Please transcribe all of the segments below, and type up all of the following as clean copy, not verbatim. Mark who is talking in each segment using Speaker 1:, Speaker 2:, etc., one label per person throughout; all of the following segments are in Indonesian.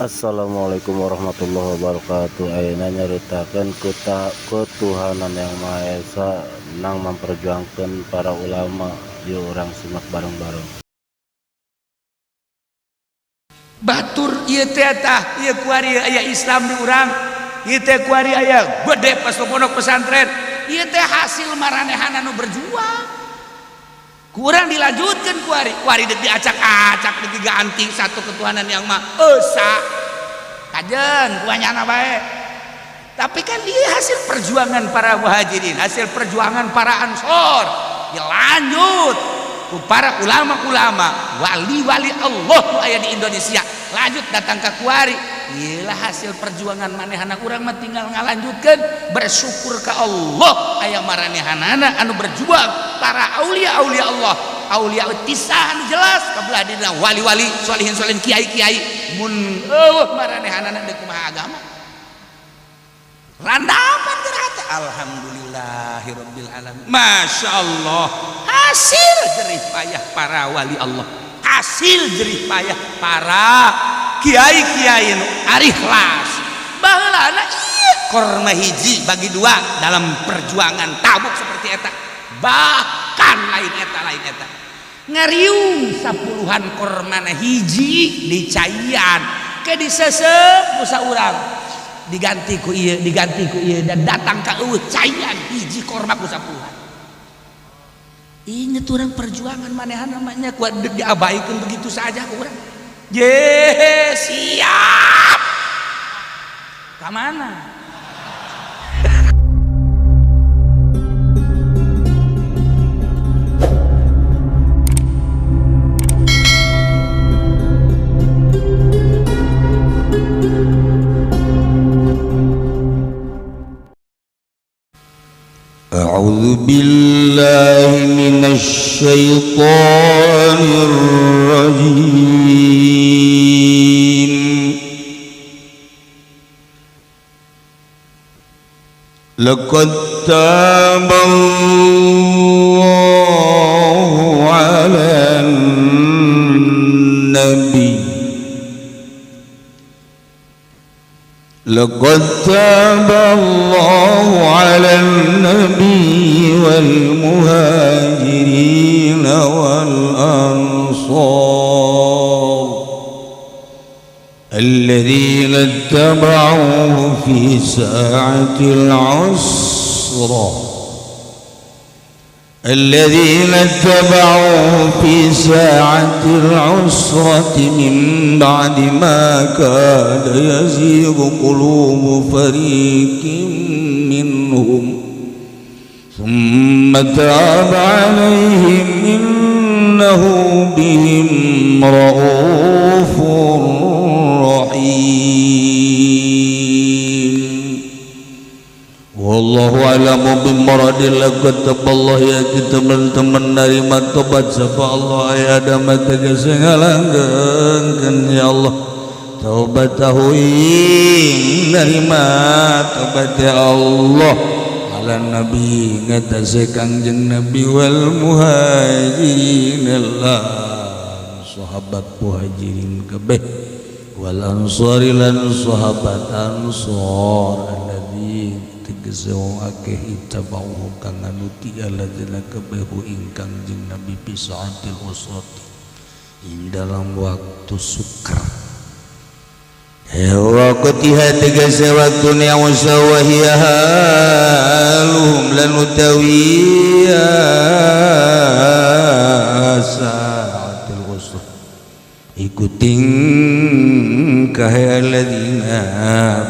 Speaker 1: Assalamualaikum warahmatullahi wabarakatuh. Ayeuna nyaritakeun ketuhanan yang Maha Esa nang memperjuangkan para ulama. Yuk orang simak bareng-bareng.
Speaker 2: Batur ieu teh tah ieu kuari aya Islam di urang, ieu teh kuari aya gede pas pondok pesantren, ieu teh hasil maranehan anu berjuang. Kurang dilanjutkan kuari deuk diacak-acak deuk diganti satu ketuhanan yang Maha Esa. Kajen kuanyana bae. Tapi kan dia hasil perjuangan para muhajirin, hasil perjuangan para ansor. Dilanjut ku para ulama-ulama, wali-wali Allah nu aya di Indonesia. Lanjut datang ke kuari. Iyalah hasil perjuangan manehana urang mah tinggal ngalanjutkeun, bersyukur ke Allah aya maranehanana anu berjuang para aulia-aulia Allah. Aulia tisah anu jelas kabelah dina wali-wali sholihin-sholihin kiai-kiai mun maranehanana deuk kumaha agama randaman gerata alhamdulillahirabbil alamin. Masya Allah, hasil jerih payah para wali Allah, hasil jerih payah para kiai-kiai nu ari ikhlas baheulana ieu korma hiji bagi dua dalam perjuangan Tabuk seperti eta, bahkan lain eta ngariung sapuluhan kormana hiji di caian ke disesep musa urang diganti ku ieu dan datang ka eueuh caian hiji korma ku sapuluhan. Inget urang perjuangan manehan namanya kuat deuk diabaikeun begitu saja ku urang. Ye siap ka mana?
Speaker 3: أعوذ بالله من الشيطان الرجيم لقد تاب الله على النبي لقد تاب الله على النبي والمهاجرين والأنصار الذين اتبعوه في ساعة العسرة من بعد ما كاد يزيغ قلوب فريق منهم ثم تاب عليهم إنه بهم رءوف رحيم wallahu a'lamu bimuradillah. kataballah ya teman-teman narima tobat sapa Allah ya dama tegese ngalanggengkeun ya Allah taubat tahuing narima tobat ya Allah ala nabi ngatasé kangjeng nabi wal muhajirin lan sahabat muhajirin kabeh wal ansari lan sahabat ansor tegese akeh itabauh kang anuti alladzina kabehu ingkang jeung nabi pisaatil usrati ing dalam waktu sukar waqtiha tegese waktune wasawahiya haluhum lan utawiya saatil usrah ikuting kahe alladzina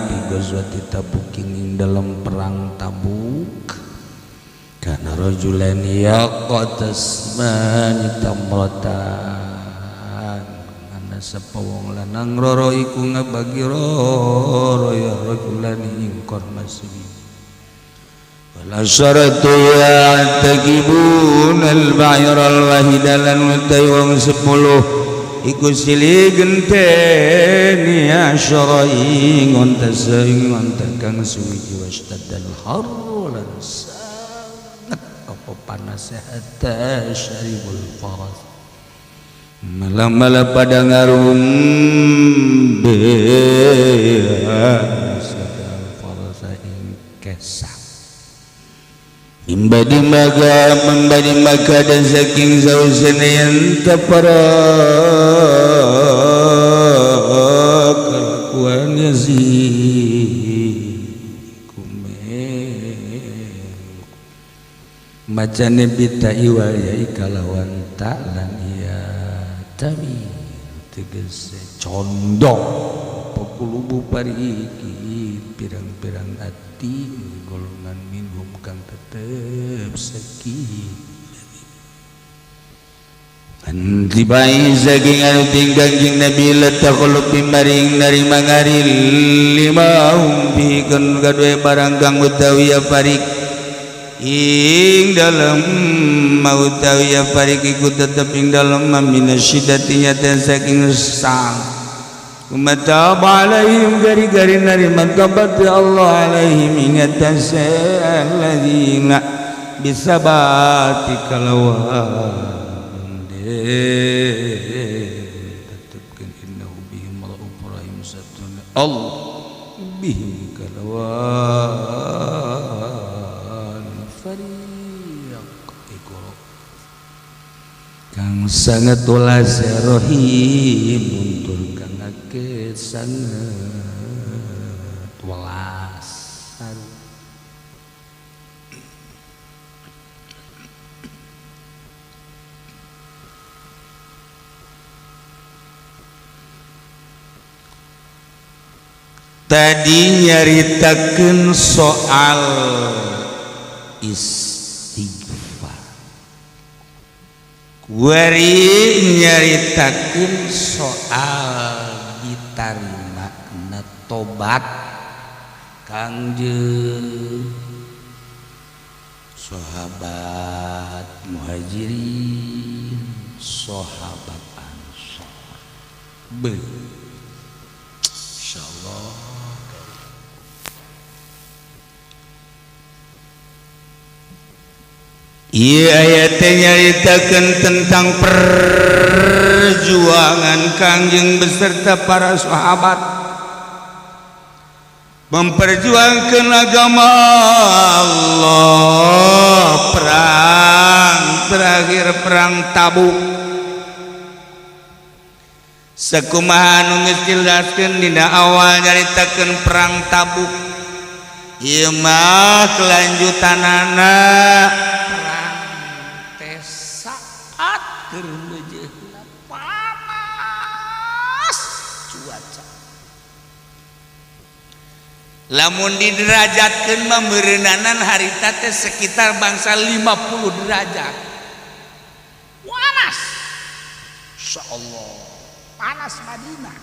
Speaker 3: bi ghazwati tabukin dalam perang Tabuk kana rajulan yaqtasmani tamratan ana sapa wong lanang roro iku ngabagi roro ya rajulan ing korma sibi wala syaratu ya'taqibun al-ba'ir al-wahidalan utai wong 10 iku silih genteni asyrai ngontasing ngontakang suwi wastadal harlan sangat apa panas hatta syaribul faras malam-malam pada ngarum sadal farasa ing kesah membadi maga dan saking zausana yang tapara kelakuan macane bitai wayai kalawan taklan iya tami tegese condong pekulubu pariki pirang-pirang ati golongan minum kang tetep sakit antibai saking anu tinggang Nabi letakulup bimaring nari mangaril lima umpikeun kadue barang kang utawi parik ing dalam mautawi parik iku tetep ing dalam minasyiddatinya dan saking sang umataba alaihim gari-gari nari matabat Allah alaihim ingatan alladzina bisabati kalawan tetepkeun innahu bihim raufur rahim satuna Allah bihim kalawan kang sangat ulas rohim muntur kang akeh sangat welasan tadi nyaritakeun soal istighfar wari nyaritakeun soal diterima tobat Kangjeng sahabat muhajirin sahabat ansor insyaallah ieu aya teh nyaritakeun tentang perjuangan Kangjeng beserta para sahabat memperjuangkan agama Allah. Perang terakhir perang Tabuk sakumaha nu geus dijelaskeun dina awal nyaritakeun perang Tabuk ieu mah kelanjutanana panas cuaca lamun diderajatkeun mah meureunanan harita teh sekitar bangsa 50 derajat panas insyaallah panas Madinah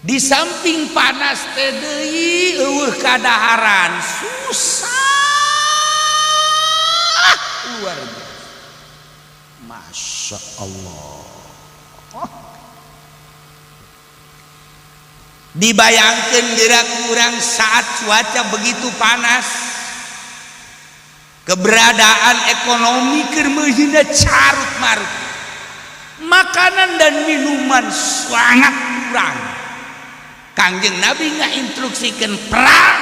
Speaker 3: di samping panas teh deui eueuh kadaharan susah luar biasa Masya Allah. Dibayangkan gerak kurang saat cuaca begitu panas, keberadaan ekonomi kermehina carut marut, makanan dan minuman sangat kurang. Kangjeng Nabi ngainstruksikan perang,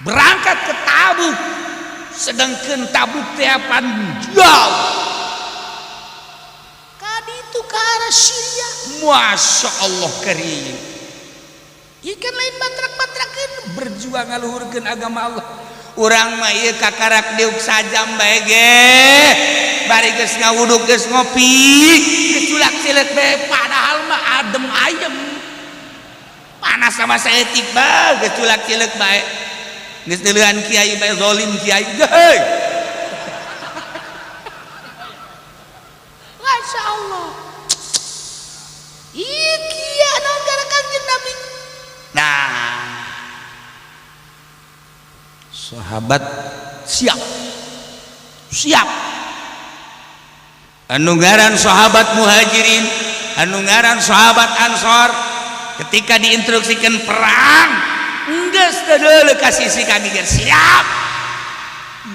Speaker 3: berangkat ke Tabuk. Sedangkan Tabuk teh jauh kaditu ke arah Syria. Masya Allah karim ikan lain batrak-batrakeun berjuang ngaluhurkeun agama Allah. Urang mah ieu kakarak deuk sajam bae ge bari geus ngawuduk geus ngopi geus culak cilet bae padahal mah adem ayem panas sama saeutik bae geus culak cilet bae geus neulehan kiai bae zalim kiai heuh. Masya Allah ieu kieu anu gara Kangjeng Nabi. Nah sahabat siap anu ngaran sahabat muhajirin anu ngaran sahabat ansor ketika diinstruksikan perang geus teu deuleu ka sisi kami geus siap.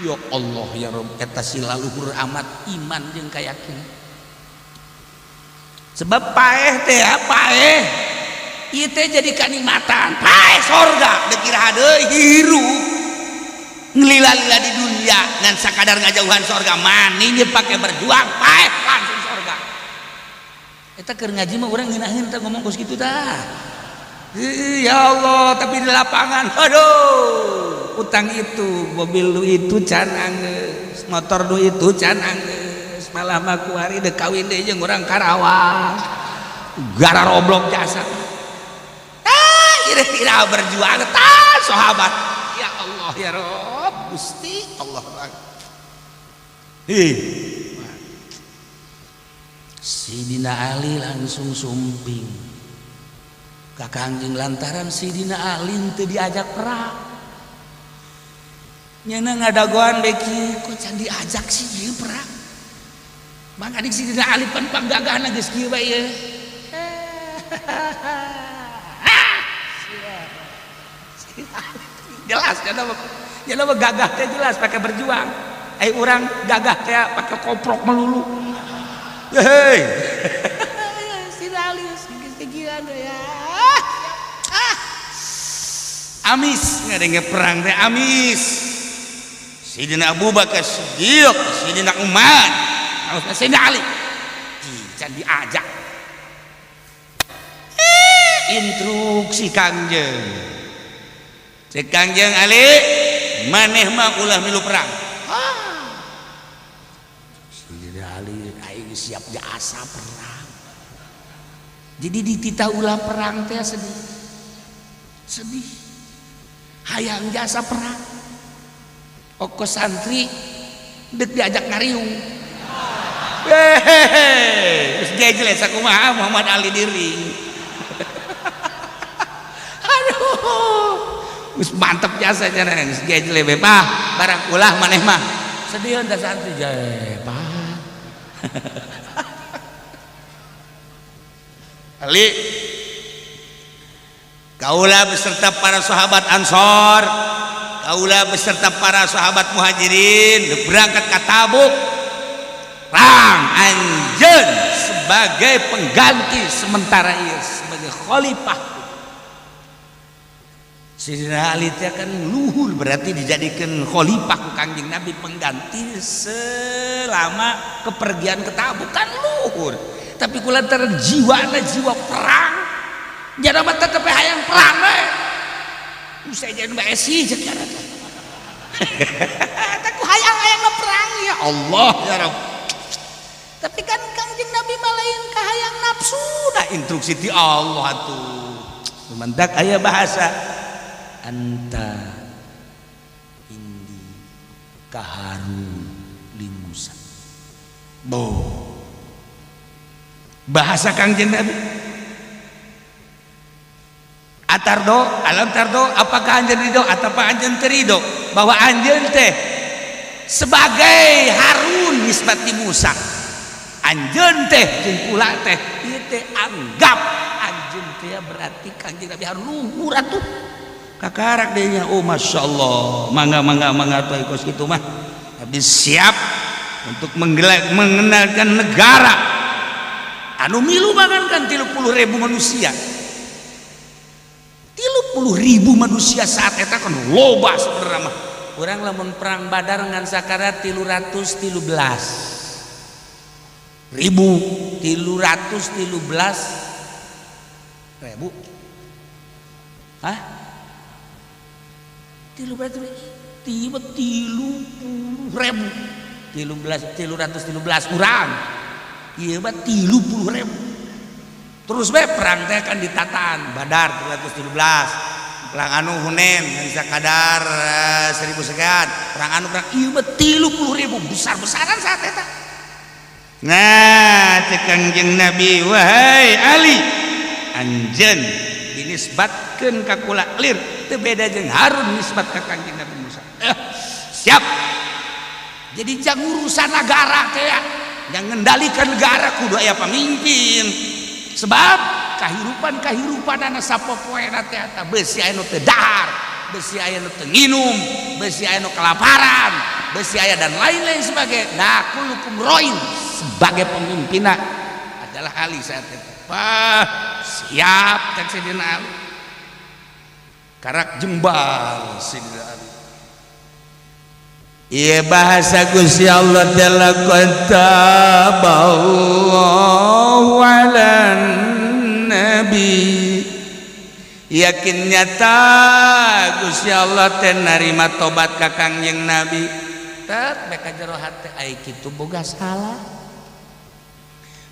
Speaker 3: Ya Allah ya Rabb eta silaluhur amat iman jeung kayakinan sebab paeh teh paeh ieu teh jadi kanikmatan paeh sorga da kira deui hirup ngelila-lila di dunia ngan sakadar ngajauhan sorga maninya pakai berjuang paeh langsung sorga eta keur ngaji mah urang ngeunaheun teh ngomong kos kitu tah ya Allah tapi di lapangan aduh utang itu mobil lu itu can anggeus motor lu itu can anggeus malah mah kuari dek kawin deui jeung urang Karawang gara roblok jasa kira-kira berjuang tah sahabat ya Allah ya Rob Gusti Allah Sidina Ali langsung sumping ka Kangjeng lantaran Sidina Ali teu diajak perang nyeuna ngadagoan beki kok can diajak sih ieu perang mangga di Sidina Ali pan panggagahna geus kieu bae ieu jelas jangan gagah teh jelas pakai berjuang urang gagah teh pakai koprok melulu hei Sidina Ali kegiatan ya amis ngadenge perang teh amis Sidina Abu Bakar Siddiq Sidina Umar Sidina Ali can diajak instruksi Kangjeng cek Kangjeng Ali maneh mah ulah milu perang Sidina Ali aing siap jasa perang jadi dititah ulah perang teh sedih hayang jasa perang ongkos santri dek diajak ngariung geus jejeles sakumaha Muhammad Ali diri geus mantep jasa cenah geus gejle we Pak barang ulah maneh mah sedih da santri jae Pak Ali kaula beserta para sahabat Ansor kaula beserta para sahabat Muhajirin berangkat ke Tabuk perang anjeun sebagai pengganti sementara ieu sebagai khalifah Sidina Ali teh kan luhur berarti dijadikan khalifah ku Kangjeng Nabi pengganti selama kepergian ke Tabuk kan luhur tapi kulantaran jiwana jiwa perang jana mah tetep hayang perang we usai jangan bae sih cek kana teh tak ku hayang perang ya Allah ya Rabb tapi kan Kangjeng Nabi mah lain kahayang nafsu dah instruksi ti Allah atuh mantak aya bahasa anta indi kaharun li Musa bahasa Kangjeng Nabi atardo alam tardo apakah anjeun ridho ataukah anjeun teu ridho bahwa anjeun teh sebagai Harun nisbati Musa anjeun teh jeung kula teh ieu teh anggap anjeun teh berarti Kangjeng Nabi Harun luhur atuh kakarak dehnya oh Masya Allah mangga tuh ikut gitu mah habis siap untuk mengenalkan negara anu milu banget kan 30.000 manusia 30.000 manusia saat eta kan loba sebenarnya mah urang lamun perang Badar ngan sakara 313.000 hah tilu berarti tiba 30.000 313 urang ieu mah 30.000 terus we perang teh kan ditatan Badar 313 perang anu Hunain bisa kadar 1000 sekian perang anu perang ieu mah 30.000 besar-besaran saat eta nah cek Kangjeng Nabi wahai Ali anjeun dinisbatkeun ka kula lir teu beda jeung Harun nisbat ka Kangjeng Nabi Musa siap jadi jang urusan negara teh yang ngendalikan negara kudu aya pamimpin sebab kahirupan anak sapopoena teh eta beusi aya nu teu dahar beusi aya nu teu nginum beusi aya nu kelaparan beusi aya dan lain-lain sebagainya nah kulukum roin sebagai pemimpinna adalah Ali saat itu. Wah, siap cek Sidina Ali. Karak jembal Sidina Ali. Iya bahasa Gusti Allah telah kataballahu ala nabi. Yakin nyata Gusti Allah teh narima tobat ka Kangjeng Nabi. Tet beka jero hate ai kitu boga salah.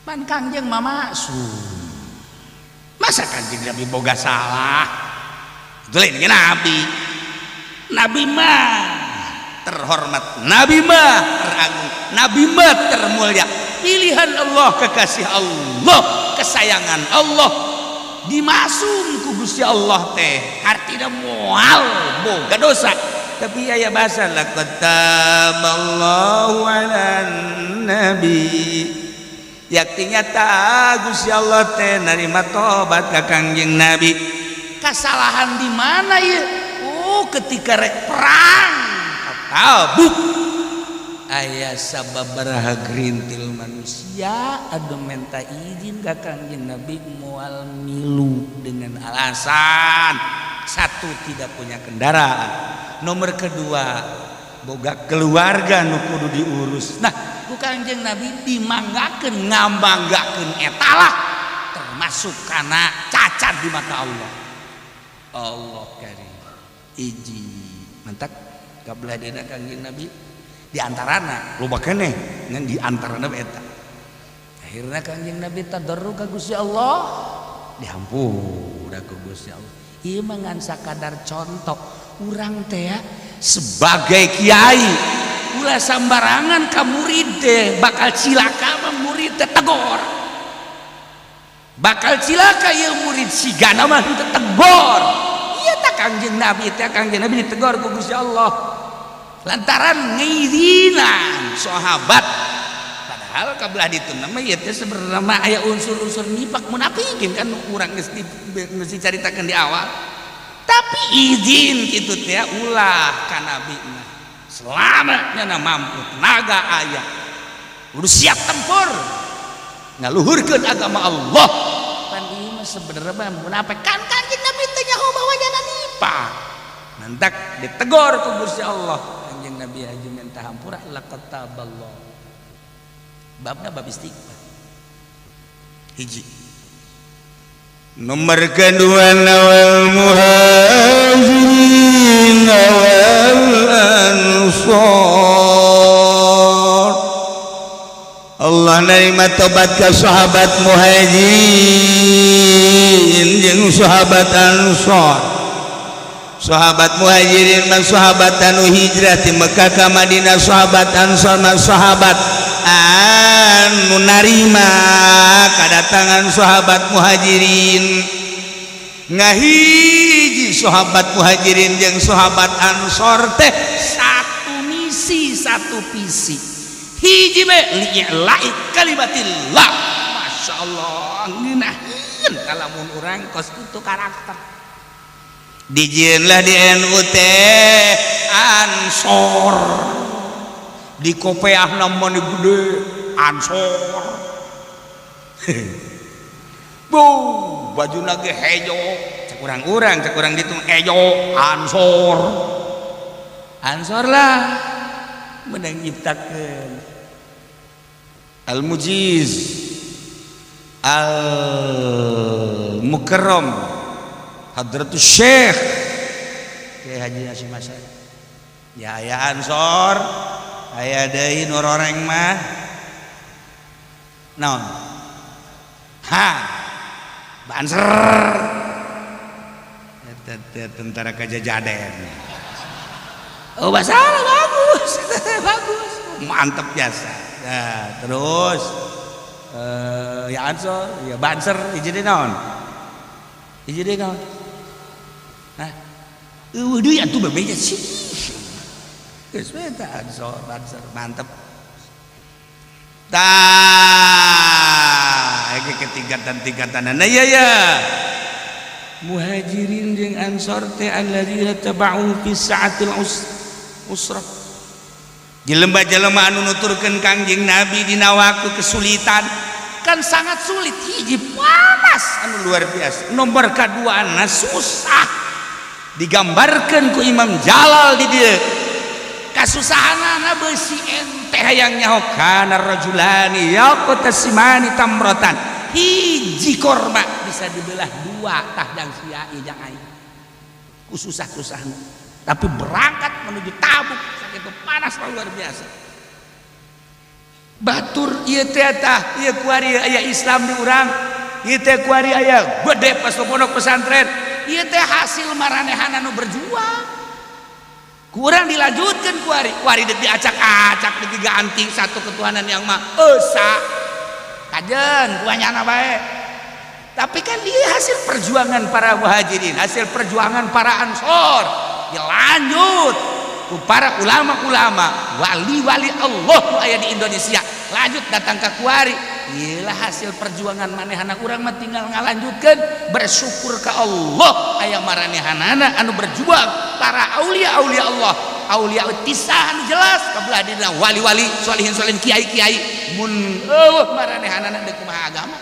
Speaker 3: Man Kangjeng mah maksum. Masa Kangjeng Nabi boga salah? Itu lain Nabi. Nabi mah terhormat, Nabi mah teragung, Nabi mah termulia, pilihan Allah, kekasih Allah, kesayangan Allah, dimasum ku Gusti Allah teh artina moal boga dosa. Tapi aya bahasa laqad taballahu ala nabi, yaktinya ta Gusti Allah teh narima tobat ka Kangjeng Nabi. Kesalahan di mana ya? Oh, ketika rek perang tabuk aya sababaraha gerintil manusia adu minta izin ka Kangjeng Nabi moal milu dengan alasan satu tidak punya kendaraan, nomor kedua boga keluarga nu kudu diurus. Nah ku Kangjeng Nabi dimanggakeun ngambanggakeun etalah termasuk kana cacat di mata Allah. Allah karim iji mantak kabelah dina Kangjeng Nabi diantarana loba keneh ngan diantarana eta. Akhirna Kangjeng Nabi tadarruk ka Gusti Allah, dihampura ku Gusti Allah. Ieu mah ngan sakadar contoh urang teh ya sebagai kiai ulah sambarangan ka murid teh bakal cilaka mah murid teh tegor. Bakal cilaka ieu murid sigana mah teu tegor. Ieu tah Kangjeng Nabi teh Kangjeng Nabi ditegor ku Gusti Allah. Lantaran ngidinan sahabat, padahal kabelah ditu nama ieu teh sebenarnya aya unsur-unsur nifak munafikin kan urang geus dicaritakeun di awal. Tapi izin kitu teh ulah ka nabi mah selama nya mampu tenaga aya kudu siap tempur ngaluhurkeun agama Allah. Pan ieu mah sebenarnya mah munafik kan Kangjeng Nabi teh nyaho bahwa jana nifak. Nantak ditegor ku Gusti Allah. Nabi haji minta hampura laqad taballahu. Babna bab istighfar. Hiji. Nomor kedua wal muhajirin wal ansar. Allah nerima tobat ka sahabat muhajirin jeung sahabat ansar. Sahabat muhajirin man sahabat anu hijrah ti Mekah ka Madinah, sahabat ansar man sahabat anu narima kadatangan sahabat muhajirin. Ngahiji sahabat muhajirin jeung sahabat ansar teh satu misi satu visi. Hiji be li'la'i kalimatillah. Masyaallah ngeunaheun kalamun urang kos kitu karakter. Dijieunlah di NU teh ansor, di kopeah namanya gede ansor. Bu baju lagi hejo cek urang ditung hejo ansor. Ansor lah menang nyiptakeun al mujiz al mukarram Hadratus Syekh Kiai Haji Hasyim Asy'ari. Ya aya ansor, aya deui nu roreng mah naon? Ha, banser. Eta tentara Kajajaden. Oh, bahasa bagus. Bagus. Mantep biasa. Nah, terus ya ansor, ya banser hiji deui naon? Hiji deui naon? Nah, deui atuh bebeja sih. Geus we tah ansor mantep. Tah, iki ketingkatan-tingkatan. Nah iya ya. Muhajirin jeung ansor teh alladzina taba'u fi sa'atil usrah. Jelema-jelema anu nuturkeun Kangjeng Nabi dina waktu kesulitan. kan sangat sulit. Hiji panas anu luar biasa, nomor kedua susah digambarkan ku Imam Jalal di dia kasusahanana besi ente hayang nyaho kana rajulani yaqtasimani tamratan, hiji korma bisa dibelah dua tahdang sia ijang aing ku susah-susahna, tapi berangkat menuju Tabuk sakitu panas luar biasa. Batur ieu teh tah ieu kuari aya Islam di urang, ieu teh kuari aya gede pas pondok pesantren, ieu teh hasil maranehan anu berjuang. Kurang dilanjutkan kuari deuk diacak-acak deuk diganti satu ketuhanan yang mah esa kajen kuanyana bae. Tapi kan dia hasil perjuangan para muhajirin, hasil perjuangan para ansor, dilanjut ku para ulama-ulama, wali-wali Allah nu aya di Indonesia, lanjut datang ke kuari. Iyalah hasil perjuangan manehana, urang mah tinggal ngalanjutkeun, bersyukur ke Allah aya maranehanana anu berjuang, para aulia-aulia Allah, aulia tisah anu jelas kabelah dina wali-wali, sholihin-sholihin, kiai-kiai, mun eueuh maranehanana deuk kumaha agama.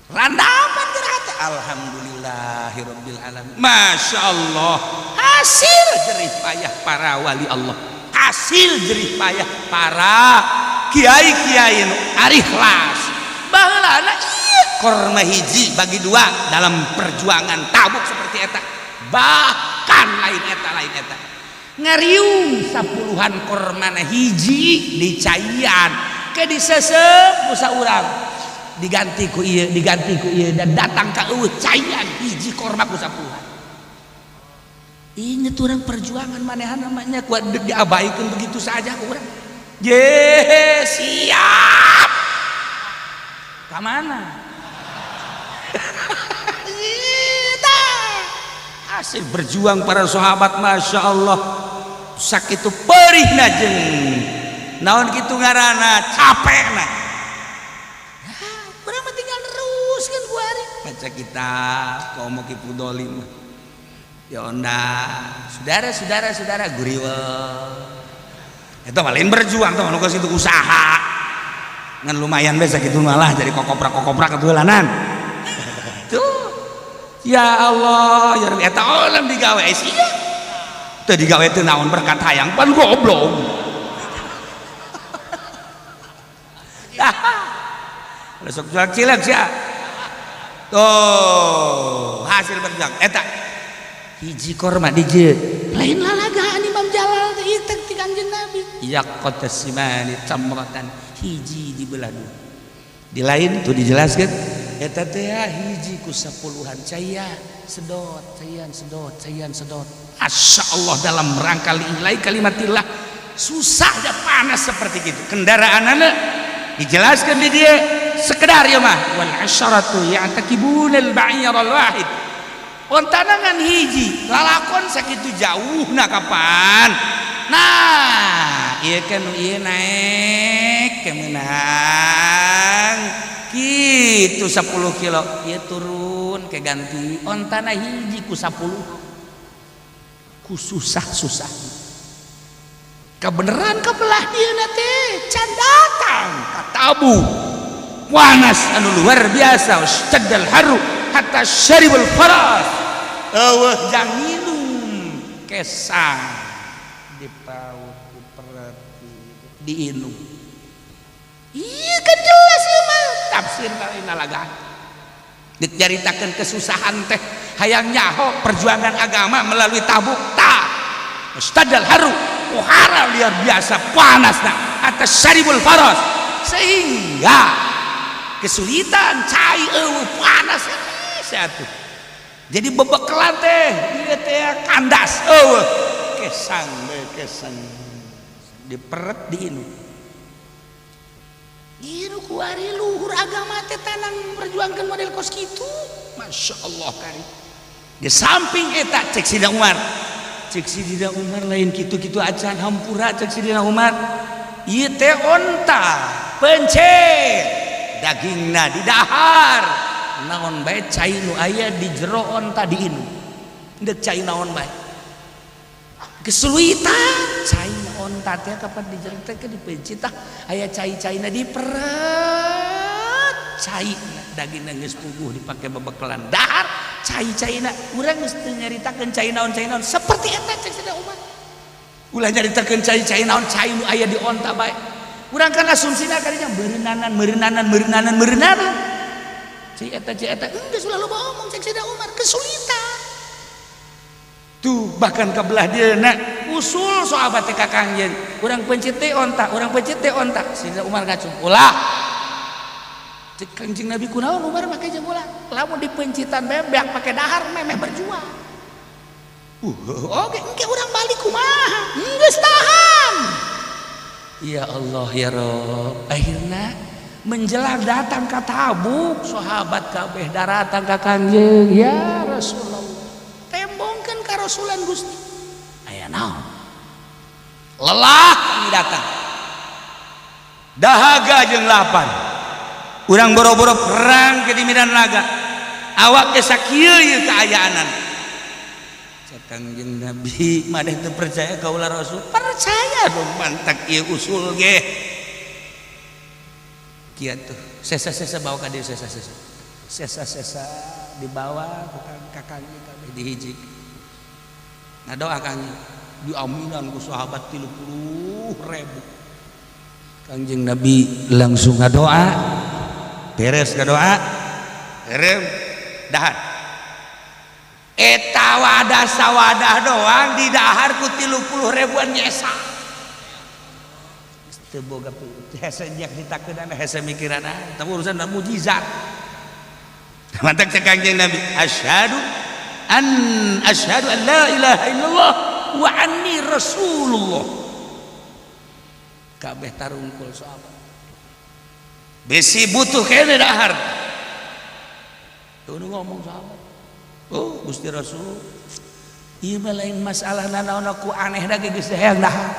Speaker 3: Randaman gerak teh alhamdulillahirabbil alamin. Masya Allah, hasil jerih payah para wali Allah, hasil jerih payah para kiai-kiai nu ari ikhlas. Baheulana ieu korma hiji bagi dua dalam perjuangan Tabuk seperti eta. Bahkan lain eta ngariung sapuluhan kormana hiji di caian ke disesep musa urang diganti ku ieu dan datang ka eueuh caian hiji korma ku sapuluhan. Inget orang perjuangan manehan namanya kuat diabaikan begitu saja kurang. Ye siap. Kamana? Hasil berjuang para sahabat, masya Allah. Sakitu perih najeng. Naon kitu ngaranna capek na. Kurang mah tinggal terus kan kuari. Baca kitab komo ki Pudolim. Ya onda, saudara guriwel. Itu paling berjuang tuh, nugas itu usaha. Ngan lumayan besok gitu malah jadi kokoprak ketualanan. Tuh, ya Allah, ya Rabbi, eta olam digawe sih. Tuh digawe itu naon berkat hayang pan goblok. Besok jual cilek sih. Tuh hasil berjuang, eta. Hiji korma dije lain lalagaan Imam Jalal ieu teh ti Kanjeng Nabi yaqtasimani tamratan, hiji dibelah dua. Di lain tuh dijelaskeun eta teh hiji ku sapuluhan caian sedot. Masya Allah, dalam rangka lillahi kalimatillah susah dan panas seperti itu. Kendaraanana dijelaskan di dia sekedar ya mah wal asyaratu ya'takibunal ba'irul wahid. Ontanangan hiji lalakon sakitu jauh na kapan. Nah iya kan iya naik kemenang gitu 10 kilo iya turun ke ganti ontana hiji ku 10 ku susah kebeneran kebelah dia nate can datang ka Tabuk panas anu luar biasa ustadal haru hatta syaribul faras jang minum kesang dipaut diperhati diinum. Iya kan jelas ya mah tafsir lain lalagaan diceritakan kesusahan teh hayang nyaho perjuangan agama melalui Tabuk tak ustadal haru uhara luar biasa panasna atas syaribul faras sehingga kesulitan cai panas satu jadi bebekelan teh dia teh kandas kesang diperet diinum. Ieu kuari luhur agama teh tanang perjuangkan model kos kitu. Masya Allah kari. Di samping eta cek Sidina Umar lain kitu-kitu acan hampura cek Sidina Umar. Ieu teh onta pencet dagingna di dahar. Naon bae cai nu aya di jero onta diinum. Deuk cai naon bae. Kesulitan cai onta teh kapan di jero teh ke dipencit tah aya cai-caina diperet cai daging geus puguh dipake bebekelan dahar cai-caina urang geus teu nyaritakeun cai naon seperti eta cek sada Umar ulah nyaritakeun cai naon cai nu aya di onta bae urang kan asumsina kadinya meureunanan cai eta geus ulah loba omong cek sada Umar kesulitan tuh bahkan kebelah dieuna usul sahabat teh ka Kangjeng urang pencet teh onta sada Umar ngacung ulah cek Kangjeng Nabi kunaon Umar make jeung ulah lamun dipencitan beak pake dahar memeh berjuang oke engke urang balik kumaha geus tahan ya Allah ya Rob akhirna menjelang datang ke Tabuk sahabat kabeh daratan ka Kangjeng ya Rasulullah tembongkeun ka Rasulan Gusti aya naon lelah kami datang dahaga jeung lapan urang boro-boro perang ke di medan laga awak ge sakieu ieu kaayaanan cek Kangjeng Nabi maneh teu percaya ka ulah Rasul percaya dong mantak ieu usul ge kieu tuh sesa-sesa bawa ka dieu sesa dibawa ka Kangjeng kabeh dihiji ngadoa Kangjeng diaminan ku sahabat 30.000 Kangjeng Nabi langsung ngadoa beres ngadoa herem dahar eta wadah sawadah doang di dahar ku 30.000-an nyesa teu boga hese jak ditakeunana hese mikiranna teu urusan mukjizat mantap cek Kangjeng Nabi asyhadu an la ilaha illallah wa anni rasulullah kabeh tarungkul sahabat besi butuh kene dahar tuh ngomong sahabat oh Gusti Rasul ieu mah lain masalah nanaonna ku aneh da geus hayang dahar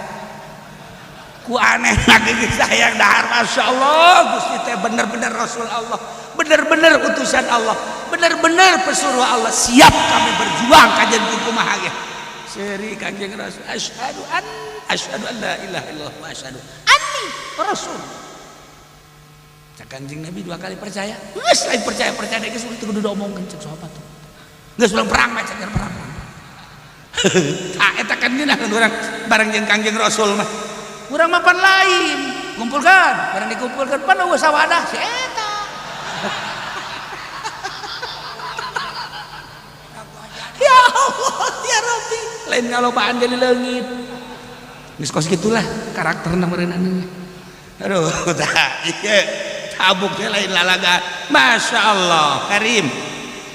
Speaker 3: ku aneh lagi geus hayang dahar masyaallah Gusti teh bener-bener Rasul Allah bener-bener utusan Allah bener-bener pesuruh Allah siap kami berjuang kajian kumaha ge seri Kangjeng Rasul asyhadu an la ilaha illallah wa asyhadu anni rasul Kangjeng Nabi 2 kali percaya geus lain percaya geus kudu diomongkeun cek sahabat tuh geus ulang perang mah cek perang tah eta kan geunah urang bareng jeung Kangjeng Rasul mah urang mah pan lain kumpulkan bareng dikumpulkan pan eueuh sawadah si eta ya Allah ya Rabbi lain ngalobaan jadi leungit geus kos gitulah karakterna meureunana aduh tah ieu Tabuk teh lain lalaga Masya Allah Karim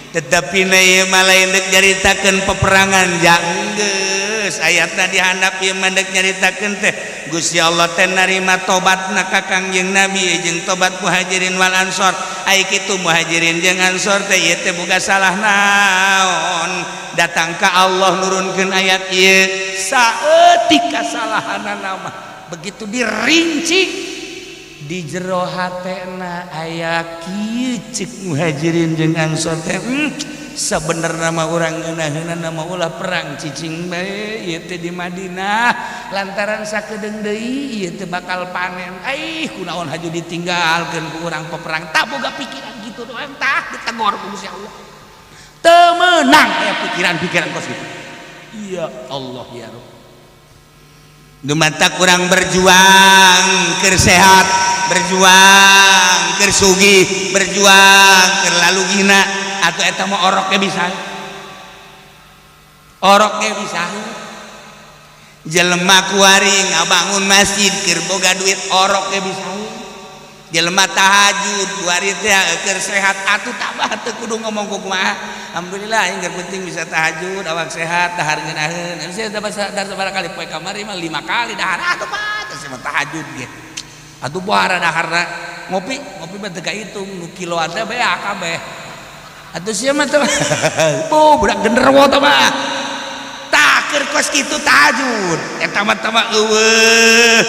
Speaker 3: tetapi ieu mah lain deuk nyaritakeun peperangan janggeus ayatna dihandap ieu mah deuk nyaritakeun teh Gusti Allah teh narima tobatna ka Kangjeng Nabi jeung tobat muhajirin wal ansor ai kitu muhajirin jeung ansor teh ieu teh boga salah naon datang ka Allah nurunkeun ayat ieu saeutik kasalahanna mah begitu dirinci di jero hatena aya kieu ceuk muhajirin jeung ansor teh sabenerna mah urang ngeunaheunana mah ulah perang cicing bae ieu teh di Madinah lantaran sakedeung deui ieu teh bakal panen kunaon haju ditinggalkeun ku urang peperang tah boga pikiran gitu doang tah ditegor ku Gusti Allah teu meunang aya pikiran-pikiran kos kitu ya Allah ya Rabb dumatak urang berjuang keur sehat berjuang keur sugih berjuang keur lalu gina atau eta mah oroknya bisa jelema kuaring ngabangun masjid keur boga duit oroknya bisa jelema tahajud kuari teh keur sehat atuh tambah teu kudu ngomong kumaha alhamdulillah yang penting bisa tahajud awak sehat dahar ngeunaheun saya dapat sadar sabaraha kali poe kamari mah 5 kali dahar atuh mah teh tahajud ge atuh pohara daharna ngopi mah teu kahitung nu kiloan teh bae kabeh atuh sia mah teh budak genderuwo teh mah tah keur kos kitu tahajud eta mah eueuh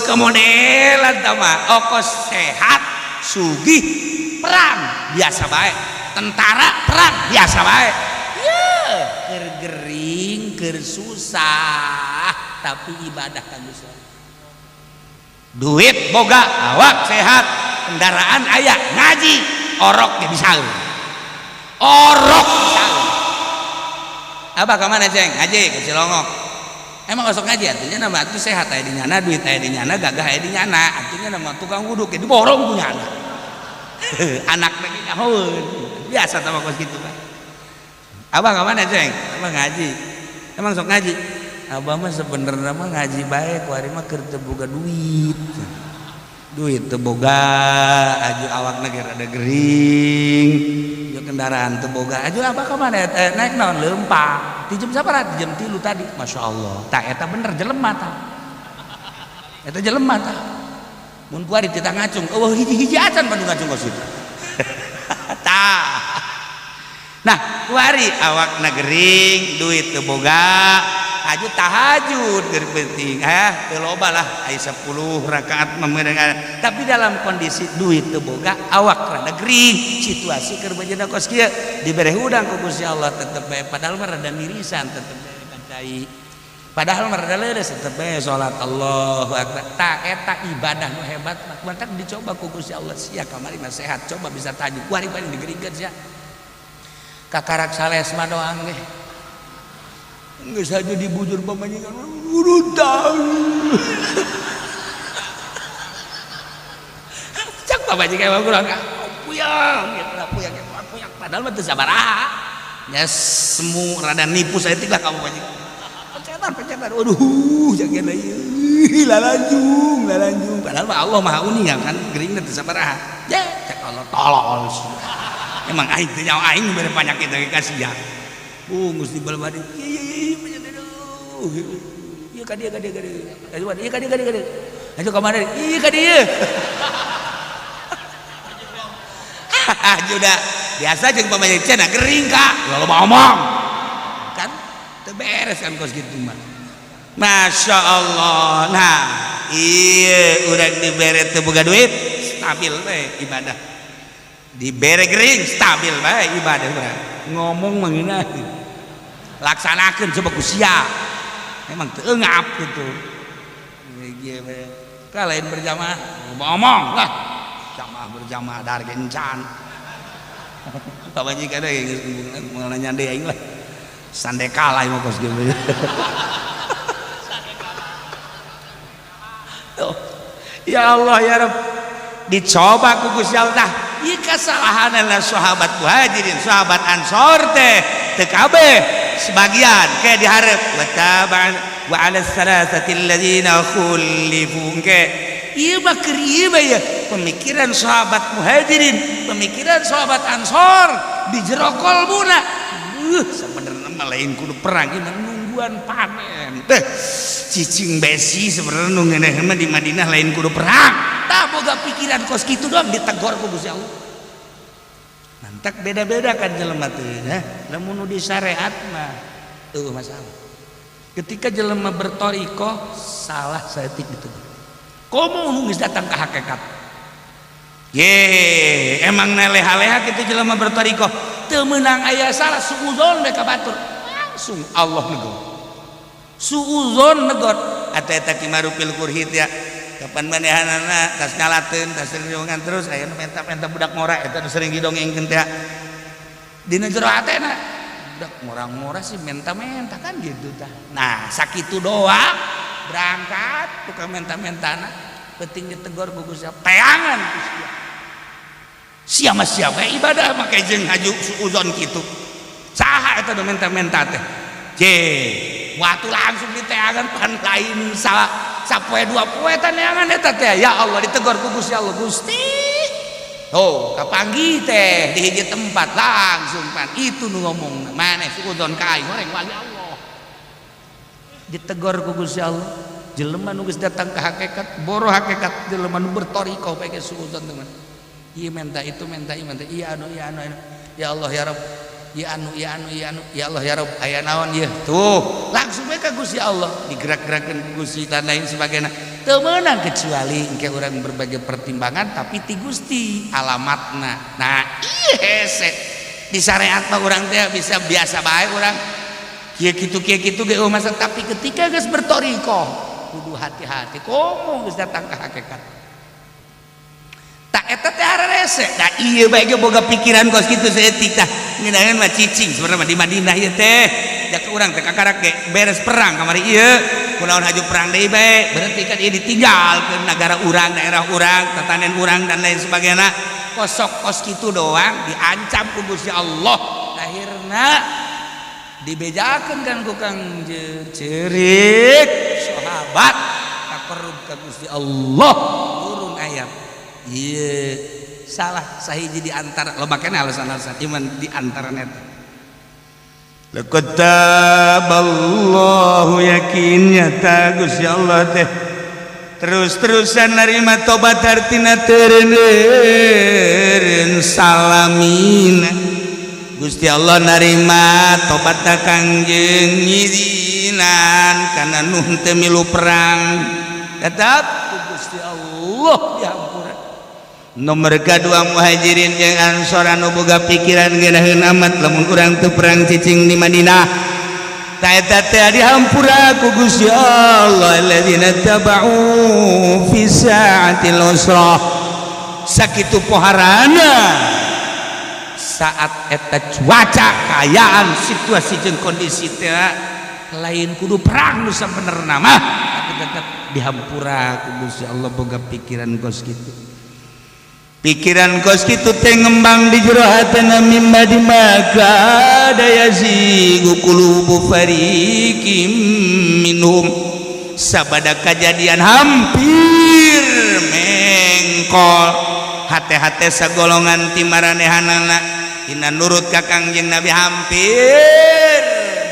Speaker 3: kemodelan tah mah okos sehat sugih perang biasa bae tentara perang biasa bae ya keur gering keur susah tapi ibadah ka Gusti duit boga awak sehat kendaraan aya ngaji orok ge bisa orok bisa abah kemana ceng ngaji ke Cilongok emang osok ngaji artinya nama itu sehat aya di nyana duit aya di nyana gagah aya di nyana artinya nama tukang wuduk di borong punya anak anak lagi nyahoun biasa sama kos gitu kan abah kemana ceng abah ngaji emang sok ngaji abah mah sebenernya mah ngaji baik wari mah keur teu boga duit teu boga aju awak negara ada gering yo kendaraan teu boga aju abah kemana naik naon leumpang di jam sabaraha di jam 3 tadi masyaallah tah eta bener jelema tah eta jelema tah mun kuari tita ngacung eueuh hiji-hiji acan panu ngacung kos itu tah nah kuari awak gering duit teu boga aju tahajud keur penting teu loba lah aya 10 rakaat memerengan tapi dalam kondisi duit teu boga awak rada gering situasi keur bejeuna kos kieu dibere hudang ku Gusti Allah tetep bae padahal mah rada mirisan tetep bae kacai padahal mah rada leres tetep bae salat Allahu akbar ta eta ibadah nu hebat mantap dicoba ku Gusti Allah sia kamari mah sehat coba bisa tahajud kuari paling digeringkeun sia kakarak sales mah doang ge nggak saja dibujur pemajikan urutan cak pamajikan mah kurang puyang padahal mah teu sabaraha nya semu rada nipu saeutik lah kamu pamajikan pencetan waduh jakeun ieu lalanjung padahal mah Allah Maha Uningan kan geuringna teu sabaraha cak Allah tolol emang aing teh nyawa aing bere panyakit ge kasihan geus di balbadi iya ka dia ayo ka mana iya ka dia udah biasa jeung pamajikan cenah gering ka lo ngomong kan teu beres kan kos kitu mah Masya Allah nah iya urang dibere teu boga duit stabil we ibadah dibere gering stabil we ibadah urang ngomong mengeunah laksanakeun coba ku sia emang teengap gitu kalain berjamaah ngomong lah jamaah berjamaah dar gencan pamajikan mau nanya deh aing lah sandeka lah mau kos gitu ya Allah ya Rabb dicoba ku Gusti Allah ieu kasalahan adalah sahabat muhajirin sahabat ansor teh teu kabeh sebagian kayak diharap wa ala salasati alladziina khulifu ke ieu mah keur ieu ya pemikiran sahabat muhajirin pemikiran sahabat ansor di jero kolbuna sabenerna mah lain kudu perang ieu mah nungguan panen teh cicing besi sabenerna nu ngeuneuh mah di Madinah lain kudu perang tah boga pikiran kos kitu doang ditegor ku Gusti Allah tak beda-beda kan jelema teh lamun nu di syariat mah teu masalah ketika jelema bertoriko salah saeutik gitu komo nu geus datang ka hakikat ye emang neleha-leha kitu jelema bertoriko teu meunang aya salah suuzon we ka batur langsung Allah negor suuzon negor eta kimarupil kurhit ya kapan manehanana tas nyalateun tas riungan terus aya nu menta-menta budak ngora eta nu sering didongengkeun teh dina jero hatena budak ngora-ngora sih menta-menta kan gitu tah nah sakitu doang berangkat tukang menta-mentana penting ditegor ku Gusti teangan ku sia mah sia we ibadah make jeung haju suuzon kitu saha eta nu menta-menta teh je waktu langsung diteangan pan lain sapoe dua poe teh neangan eta teh ya Allah ditegor ku Gusti Allah Gusti oh kapanggih teh di hiji tempat langsung pan itu nu ngomong maneh suudzon ka aing horeng wali Allah ditegor ku Gusti Allah jelema nu geus datang ka hakikat boro hakikat jelema nu bertoriko pake suudzon teman ieu menta itu menta ieu menta iya anu ya Allah ya Rabb ya anu ya Allah ya Rabb aya naon ieu tuh langsung bae ka Gusti Allah digerak-gerakeun Gusti dan lain sebagainya teu meunang kecuali engke urang berbagai pertimbangan tapi ti Gusti alamatna nah ieu hese di syariat mah urang teh bisa biasa bae urang kieu kitu ge masa tapi ketika geus bertoriko kudu hati-hati komo geus datang ka hakikat tak eta teh hararese da ieu bae ge boga pikiran kos kitu saeutik tah ngeunangan mah cicing sebenarnya di Madinah ieu teh jak urang teh kakarak ge beres perang kamari ieu kunaon haju perang deui bae berarti kan ieu ditinggalkeun negara urang daerah urang tatanen urang dan lain sebagainya kosok kos kitu doang diancam ku Gusti Allah akhirna dibejakeun kan ku Kang ceurik sahabat kaperug ka Gusti Allah turun ayat iya salah sahiji di antara lo makanya alasan-alasan iman di antara net laqad taballahu yakinnya ta Gusti Allah teh terus-terusan narima tobat artina teureun salamin Gusti Allah narima tobat Kangjeng ngizinan kana nuh teu milu perang tetap Gusti Allah dihampura nomor kedua muhajirin jeung ansor anu boga pikiran geunaheun amat lamun urang teu perang cicing di Madinah ta eta teh dihampura ku Gusti Allah alladzina taba'u fi sa'atil usrah sakitu poharana saat eta cuaca kaayaan situasi jeung kondisi teh lain kudu perang nu sabenerna mah tapi tetep dihampura ku Gusti Allah boga pikiran kos kitu pikiran kos kitu teh ngembang di jero hatena mimma di maka daya zigu qulubu fariqim minhum sabada kejadian hampir mengkol hate-hate sagolongan ti maranehanana tina nurut ka Kangjeng Nabi hampir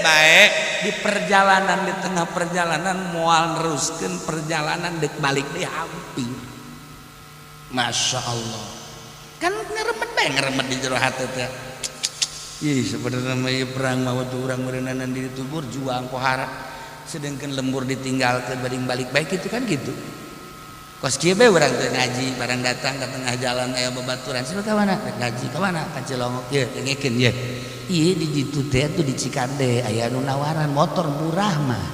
Speaker 3: baik di perjalanan di tengah perjalanan moal neruskeun perjalanan dek balik deui hampir Masya Allah kan ngeremet bae ngeremet di jero hati teh ih sebenarnya mah ieu perang mah waktu urang meureunanan di ditu berjuang pohara sedengkeun lembur ditinggalkeun bading balik baik itu kan gitu kos kieu bae urang teu ngaji barang datang ke tengah jalan aya babaturan siapa ka mana ngaji ka mana ka Cilongok ieu dengekeun ieu ieu di ditu teh tuh di Cikande aya anu nawaran motor murah mah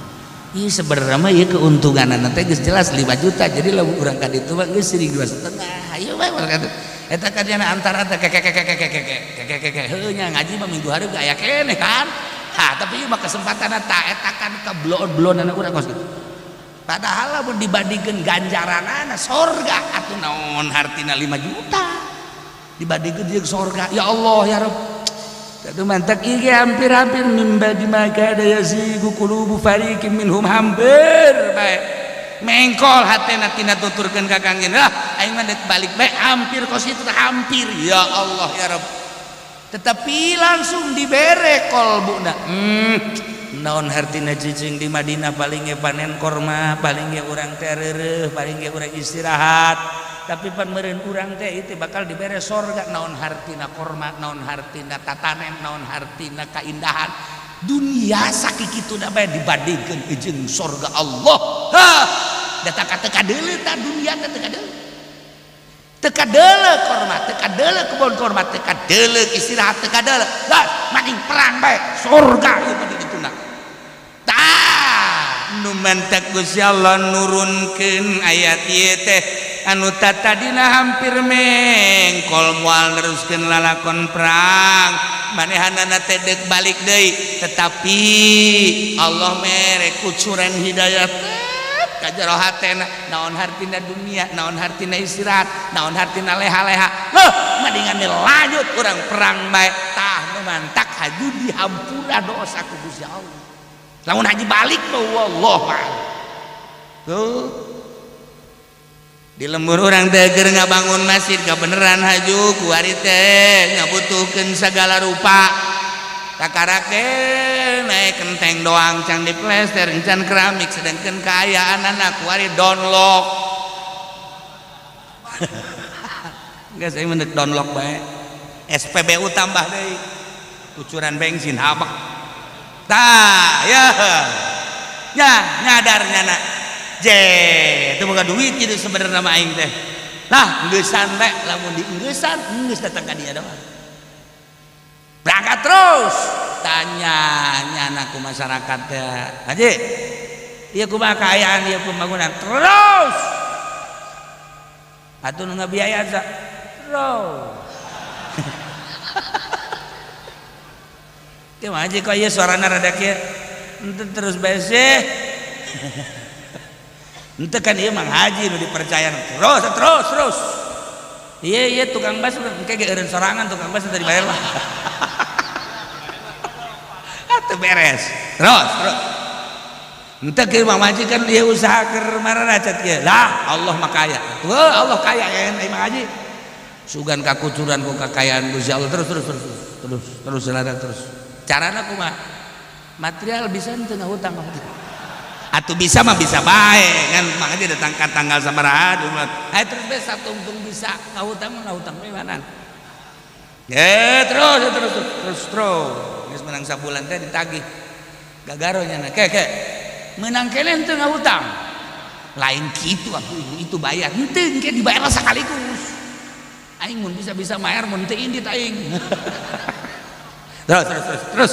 Speaker 3: ieu sebenarnya mah ieu keuntungan nanti geus jelas 5 juta jadi lamun urang ka ditu mah geus 2,5 ayo bae kata eta kadiana antara teh heuh nya ngaji mah minggu hari ge aya keneh kan ha tapi ieu mah kesempatanna ta eta kan keblon-blonana urang kos padahal lamun dibandingkeun ganjaranana surga atuh naon hartina 5 juta dibandingkeun jeung surga ya Allah ya Rabb tadu mantak iki hampir-hampir mimba di maka daya zigu qulubu fariqin minhum hampir bae mengkol hatena tina tuturkeun ka Kangjeng lah aing mah dek balik bae hampir kos itu hampir ya Allah ya Rabb tetapi langsung dibere kolbuna naon hartina cicing di Madinah paling ge panen korma paling ge urang teh reureuh paling ge urang istirahat tapi pan meureun urang teh itu bakal dibere sorga naon hartina korma naon hartina tatanen naon hartina kaindahan dunia sakikituna bae dibandingkeun jeung sorga Allah ha da teu kadeuleu ta dunia teh teu kadeuleu teu kadeuleu korma teu kadeuleu kebon korma teu kadeuleu istirahat teu kadeuleu lah mending perang bae sorga ieu mah di dituna tah nu mantak Gusti Allah nurunkeun ayat ieu teh anu tadina hampir mengkol moal neruskeun lalakon perang manehanana teh deuk balik deui tetapi Allah mere kucuran hidayah ka jero hatena naon hartina dunia naon hartina istirahat naon hartina leha-leha leuh madingan lanjut urang perang bae tah nu mantak haju dihampura dosa ku Gusti Allah lamun haji balik mah wallah tuh di lembur orang teh keur ngabangun masjid kabeneran haju ku ari teh ngabutuhkeun sagala rupa kakarake naik kenteng doang can diplester can keramik sedangkeun kaayaanana ku ari downlock geus aing mendek downlock bae SPBU tambah deui kucuran bensin habak tah ya nyadarnya nak je itu bukan duit gitu sebenarnya mah aing teh lah engeusan bae lamun diengeusan geus datang ka dieu doang berangkat terus tanya nyana ku masyarakat teh haji ieu kumaha kaayaan ieu pembangunan terus
Speaker 2: atuh nu ngabiaya sa roh ke maji kok ieu suarana rada kieu henteu terus bae sih henteu kan ieu Mang Haji nu dipercaya terus iya tukang bas engke ge eureun sorangan tukang bas teu dibayar mah atuh beres terus ente ke Mang Haji kan dia usaha keur marana cat kieu lah Allah mah kaya Allah kaya ya Mang Haji sugan kakucuran ku kakayaan Gusti Allah terus carana kumaha material bisa henteu ngahutang atuh bisa mah bisa bae kan Mang Haji datang ka tanggal sabaraha terus bae satungtung bisa ngahutang we mana terus geus menang sabulan teh ditagih gagaro nya ke menang kene henteu ngahutang lain kitu atuh itu bayar henteu engke dibayar sakaligus aing mun bisa mayar mun teu indit aing terus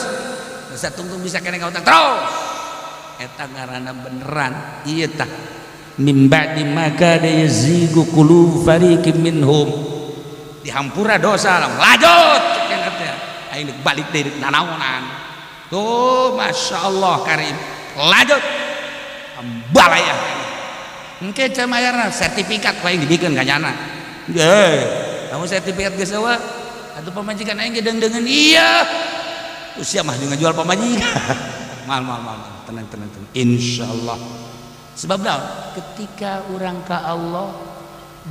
Speaker 2: satungtung bisa kene ngahutang terus eta ngaranna beneran ieu tah mim ba'di maka yazigu qulub fariqim minhum dihampura dosa lanjut cenah teh aing balik deui nanaonan tuh masyaallah karim lanjut balaya engke teh mayarna sertifikat wae dibikeun ka nyana kamu sertifikat geus eueuh atuh pamajikan aing ge deung-deungeun iya usia mah ngajual pamajikan mal tenang insyaallah sebab naon ketika urang ka Allah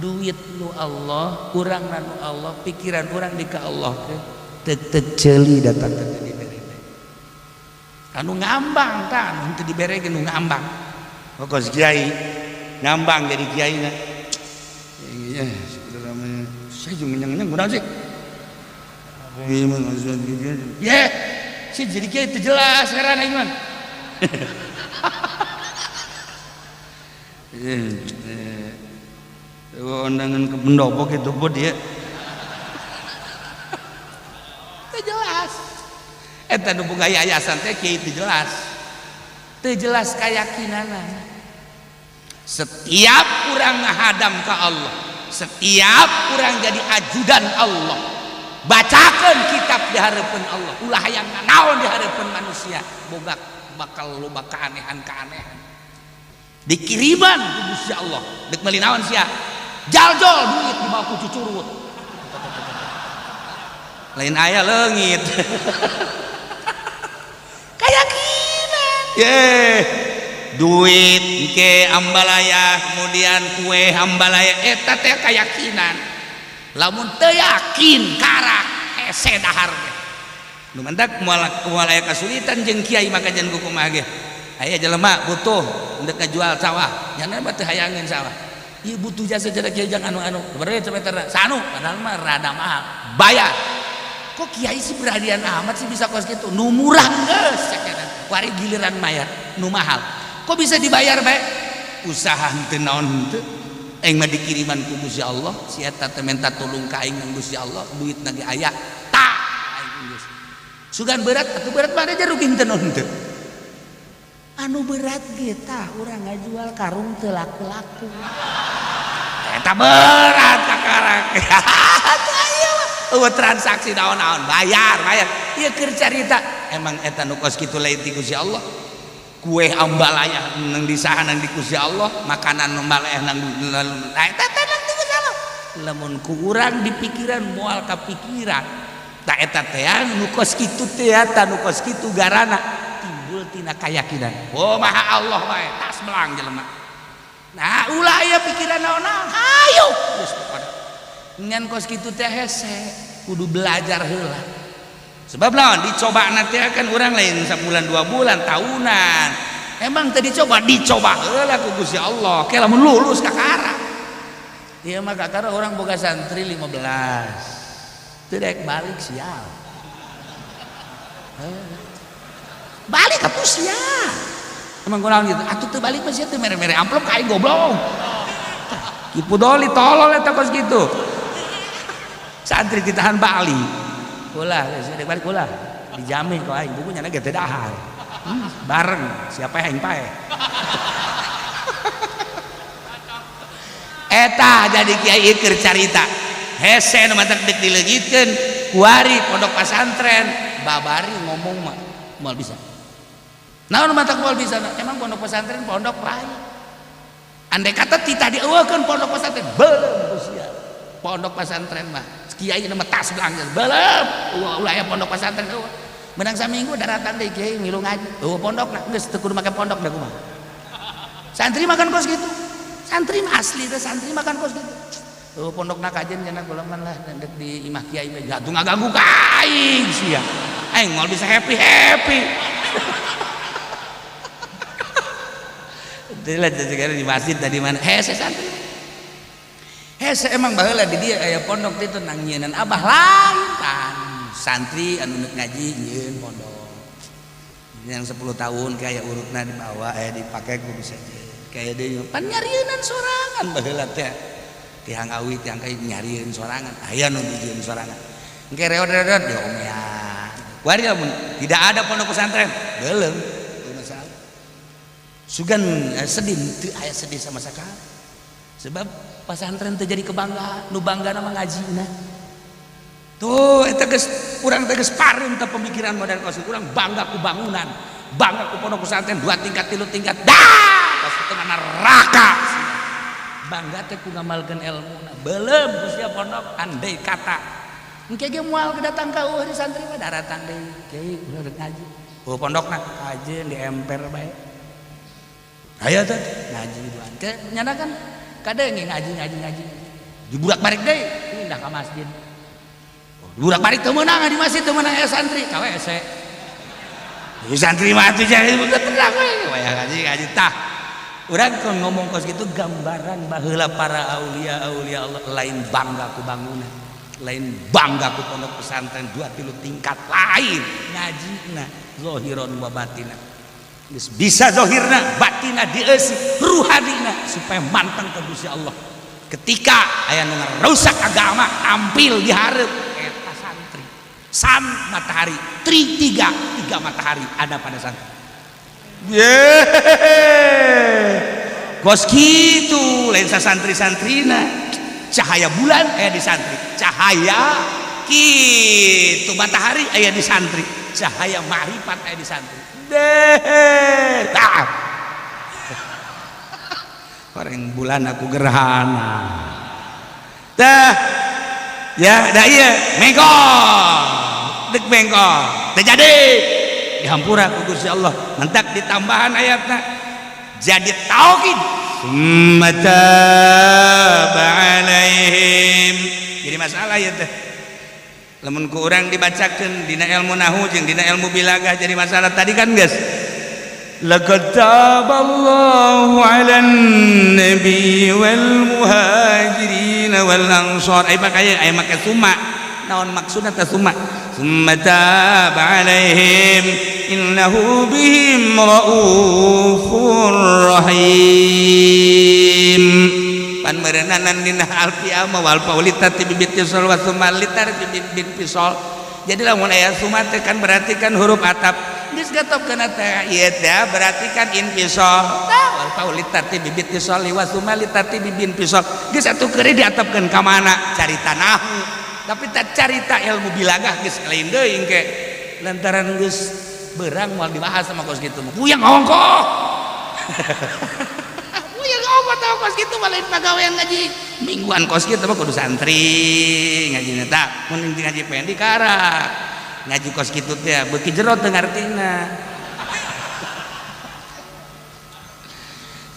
Speaker 2: duit nu Allah urang nu Allah pikiran urang di ka Allah teu ceuli datang teu dibere anu ngambang kan teu dibere ge nu ngambang pokos kiai ngambang jadi kiai na iya saya juga nyeng-nyeng kunaon sih ya si jadi kiai teu jelas ngaran aing mah undangan ke pendopo gitu po dia teu jelas eta nu boga yayasan teh kiai teu jelas keyakinanna setiap urang ngahadam ka Allah setiap urang jadi ajudan Allah bacakeun kitab di hareupeun Allah ulah hayang naon di hareupeun manusia boga bakal loba keanehan dikiriman ku Gusti Allah deuk meuli naon sia jaljol duit dibawa ku cucurut lain aya leungit keyakinan duit ke ambalaya kemudian kue ambalaya eta teh keyakinan lamun teu yakin karak hese dahar ge nu mendak moal aya kasulitan jeung kiai maka jangan kumaha ge aya jelema butuh hendak ngajual sawah nyana mah teu hayangeun sawah ieu butuh jasa jadi kiai jangan anu berarti semeterna sanu padahal mah rada mahal bayar kok kiai sih berhadian amat sih bisa kos gitu nu murah geus cenah kuari giliran mayar nu mahal kok bisa dibayar bae usaha henteu naon henteu aing mah dikiriman ku Gusti Allah si eta teh minta tulung ka aing nang Gusti Allah duitna ge aya tah aing geus sugan berat atuh berat mah aja rugi henteu naon henteu anu berat ge tah urang ngajual karung teu laku-laku eta berat kakarak transaksi naon-naon bayar ieu keur carita emang eta nu kos kitu lain ti Gusti Allah kue ambalaya nang disaha nang di Gusti Allah makanan ambalaya nang eta teh nang di Gusti Allah lamun ku urang di pikiran moal ka pikiran ta eta teh nu kos kitu teh eta nu kos kitu garana timbul tina kayakinan oh maha Allah wae tas belang jelema nah ulah aya pikiran naon-naon hayu geus pokona ngan kos kitu teh hese kudu belajar heula sebab naon dicoba nanti akan orang lain sebulan 2 bulan tahunan emang tadi dicoba heula ku Gusti Allah ke lamun lulus kakara ieu mah kakara orang boga santri 15 teu daek balik sial balik atuh sial emang kunaon gitu atuh teu balik mah sia teu mere-mere amplop ka aing goblok kipu doli tolol eta kos gitu santri ditahan balik ulah geus balik ulah dijamin kok aing bukunya na ge teu dahar bareng siapa yang pae
Speaker 3: eta jadi kiai keur carita hese nu matak dek dileugitkeun kuari pondok pesantren babari ngomong mah moal bisa naon matak moal bisa emang pondok pesantren pondok lain andai kata tita dieueukeun pondok pesantren belum usia pondok pesantren mah kiai nama tas belanja belum ulah aya pondok pesantren menang saminggu daratan deui kiai ngilu ngaji pondok nah geus teu kudu make pondok da kumaha santri makan kos gitu santri mah asli teh santri makan kos gitu pondok nak kajen cenah golongan lah dek di imah kiai mah jatuh ngaganggu ka aing sia aing moal bisa happy Itulah sekarang di masjid tadi mana hese santri hese emang baheula di dia aya pondok itu nang nyieun abah lain kan santri anu neuk ngaji nyieun pondok yang 10 tahun kayak urutna dibawa dipakai ku bisa kayak dia pan nyarieunan sorangan baheula teh tihang awi tihang kai nyarieun sorangan aya nu dijieun sorangan engke reot-reot ya omea kuari lamun tidak ada pondok pesantren belum masalah sugan sedih teu aya sedih sama sekali sebab pesantren teh jadi kebanggaan nu bangga nama ngajina tuh eta geus urang teh geus pareum teh pemikiran modern kos urang bangga ku bangunan bangga ku pondok pesantren 2 tingkat 3 tingkat dah kos teh neraka bangga teh ku ngamalkeun ilmuna belum geus pondok andai kata engke ge moal datang ka di santri mah daratang deui kiai udah ngaji pondokna kajen di emper bae aya teh ngaji duaan ke nyana kan kadang ngaji diburak-balik deui pindah ka masjid burak-balik teu meunang di masjid teu meunang santri ka WC di santri mah teh jadi tenang we ngaji tah urang keur ngomong kos kitu gambaran baheula para aulia Allah lain bangga ku bangunan lain bangga ku pondok pesantren 2-3 tingkat lain ngajina zahiron wa batina geus bisa zahirna batina dieusi ruhanina supaya manteng ka Gusti Allah ketika aya nu ngarusak agama tampil di hareup eta santri san matahari tiga matahari ada pada santri kos kitu lain santri-santrina cahaya bulan aya di santri cahaya kitu matahari aya di santri cahaya marifat aya di santri orang bulan aku gerhana tah ya da ieu mengkol dek mengkol teh jadi dihampura ku Gusti Allah mentak ditambahan ayatna jadi tauhid summataba alaihim jadi masalah ya teh lamun ku urang dibacakeun dina ilmu nahwu jeung dina ilmu bilagah jadi masalah tadi kan geus laqad taballahu 'alan nabi wal muhajirin wal ansar ai make summa naon maksudna teh summa summataba alaihim innahu bihim raufur rahim pan meureunanan dina alfiah wal paulitati bibit pisol wa sumalitar bibit pisol jadi lamun aya summa teh kan berarti kan huruf atap geus gatopkeun teh ieu teh berarti kan inpisol wal paulitati bibit pisol wa sumalitati bibit pisol geus atuh keuri diatapkeun ka mana carita nahwu tapi tak carita ilmu bilagah geus lain deui engke lantaran geus beurang moal dibahas sama kos kitu puyang ongkoh puyang ongkoh tah kos kitu mah lain pagawean ngaji mingguan kos kitu mah kudu santri ngajina tah mun ngaji pendi karak ngaji kos kitu teh beuki jero teu ngartina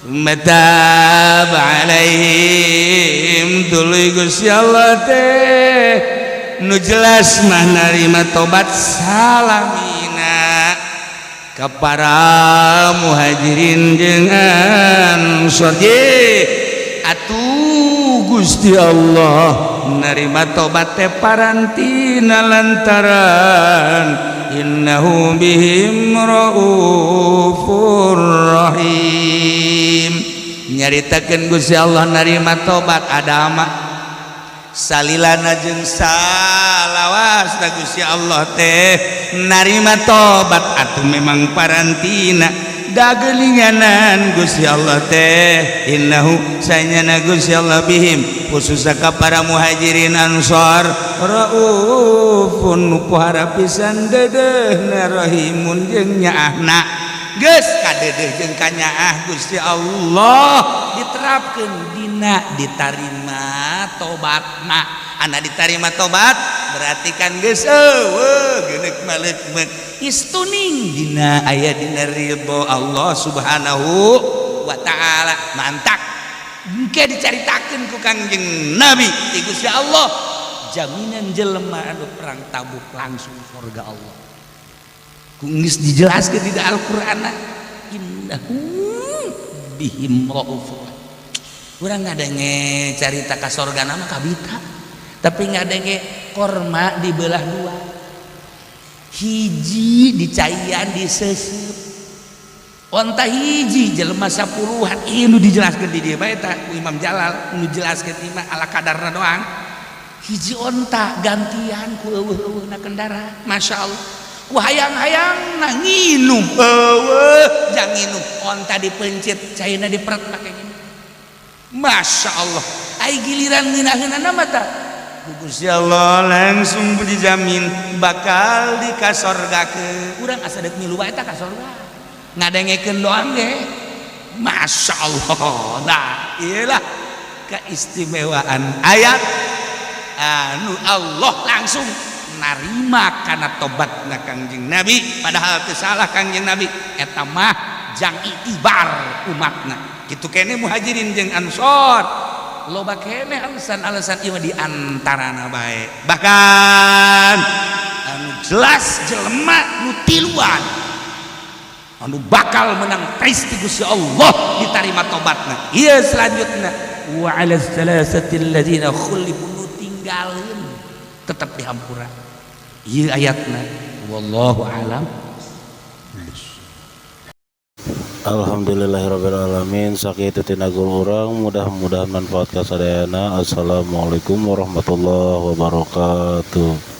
Speaker 3: matab alaihim tuluy Gusti Allah teh nu jelas mah narima tobat salamina ka para muhajirin jeung ansor atuh Gusti Allah narima tobat teh parantina lantaran innahu bihim raufur rahim nyaritakeun Gusti Allah narima tobat adama salilana jeung salawas da Gusti Allah teh narima tobat atuh memang parantina dagelinganan Gusti Allah teh innahu sayana Gusti Allah bihim khususnya ka para muhajirin ansor raufun pohara pisan dedehna rahimun jeung nyaahna geus kadedeh jeung kanyaah Gusti Allah diterapkeun dina ditarima tobatna ana ditarima tobat berarti kan geus eueuh geuneuk maleuk istuning dina aya dina ridho Allah subhanahu wa ta'ala mantak engke dicaritakeun ku Kangjeng Nabi ti Gusti Allah jaminan jelema anu perang Tabuk langsung surga Allah ku geus dijelaskeun di Al-Qur'an innahu bihim raufur urang ngadenge carita ka sorgana mah kabita tapi ngadenge korma dibelah dua hiji dicaian disesep onta hiji jelema sapuluhan nu dijelaskeun di dieu bae tah ku Imam Jalal nu jelaskeun imah ala kadarna doang hiji onta gantian ku eueuh-eueuhna kendaraan masyaallah ku hayang-hayangna nginum eueuh jang nginum onta dipencet caina diperet make nginum masyaallah ai giliran ngeunaheunana mah tah Gusti Allah langsung dijamin bakal dikasorgakeun urang asa deuk milu wae tah ka sorga ngadengekeun doang ge Masya Allah nah iyalah keistimewaan ayat anu Allah langsung narima kana tobatna Kangjeng Nabi padahal teu salah Kangjeng Nabi eta mah jang itibar umatna kitu kene muhajirin jeung ansor loba kene alasan-alasan ieu di antarana bae bahkan anu jelas jelema nu tiluan anu bakal menang tais ti Gusti Allah ditarima tobatna ieu selanjutna wa 'ala salasati alladziina khulifu nu tinggalin tetep dihampura ieu ayatna wallahu a'lam.
Speaker 1: Alhamdulillahirrabbilalamin sakitu tinagul urang mudah-mudahan manfaat kasadayana. Assalamualaikum warahmatullahi wabarakatuh.